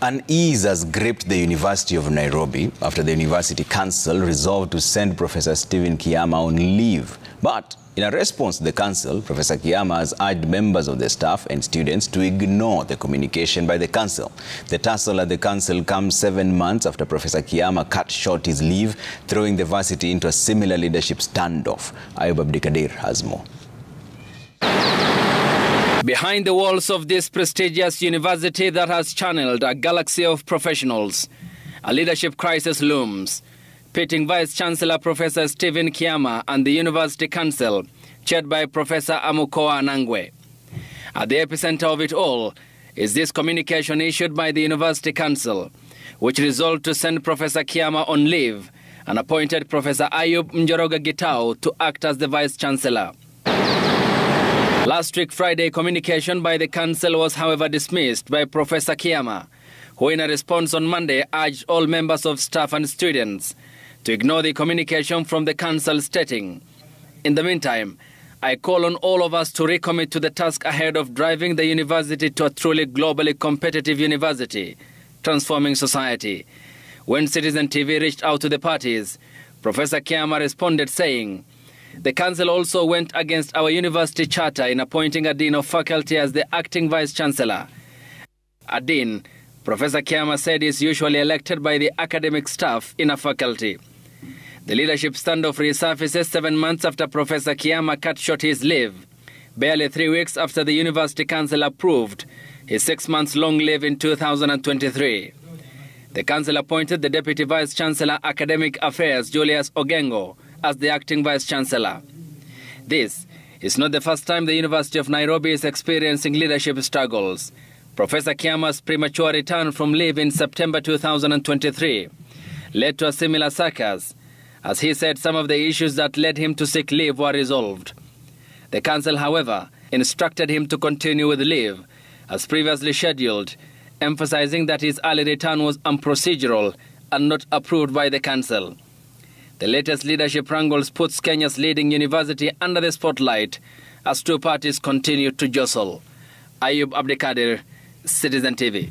Unease has gripped the University of Nairobi after the University Council resolved to send Professor Stephen Kiama on leave. But in a response to the Council, Professor Kiama has urged members of the staff and students to ignore the communication by the Council. The tussle at the Council comes 7 months after Professor Kiama cut short his leave, throwing the varsity into a similar leadership standoff. Ayub Abdikadir has more. Behind the walls of this prestigious university that has channeled a galaxy of professionals, a leadership crisis looms, pitting Vice-Chancellor Professor Stephen Kiama and the University Council, chaired by Professor Amukoa Nangwe. At the epicenter of it all is this communication issued by the University Council, which resolved to send Professor Kiama on leave and appointed Professor Ayub Njoroge Gitau to act as the Vice-Chancellor. Last week Friday, communication by the Council was however dismissed by Professor Kiama, who in a response on Monday urged all members of staff and students to ignore the communication from the Council, stating, "In the meantime, I call on all of us to recommit to the task ahead of driving the university to a truly globally competitive university, transforming society." When Citizen TV reached out to the parties, Professor Kiama responded saying, "The Council also went against our university charter in appointing a Dean of Faculty as the acting Vice-Chancellor. A Dean, Professor Kiama said, is usually elected by the academic staff in a faculty." The leadership standoff resurfaces 7 months after Professor Kiama cut short his leave, barely 3 weeks after the University Council approved his 6-month-long leave in 2023. The Council appointed the Deputy Vice-Chancellor Academic Affairs, Julius Ogengo, as the acting Vice-Chancellor. This is not the first time the University of Nairobi is experiencing leadership struggles. Professor Kiama's premature return from leave in September 2023 led to a similar circus, as he said some of the issues that led him to seek leave were resolved. The Council, however, instructed him to continue with leave as previously scheduled, emphasizing that his early return was unprocedural and not approved by the Council. The latest leadership wrangles puts Kenya's leading university under the spotlight as two parties continue to jostle. Ayub Abdikadir, Citizen TV.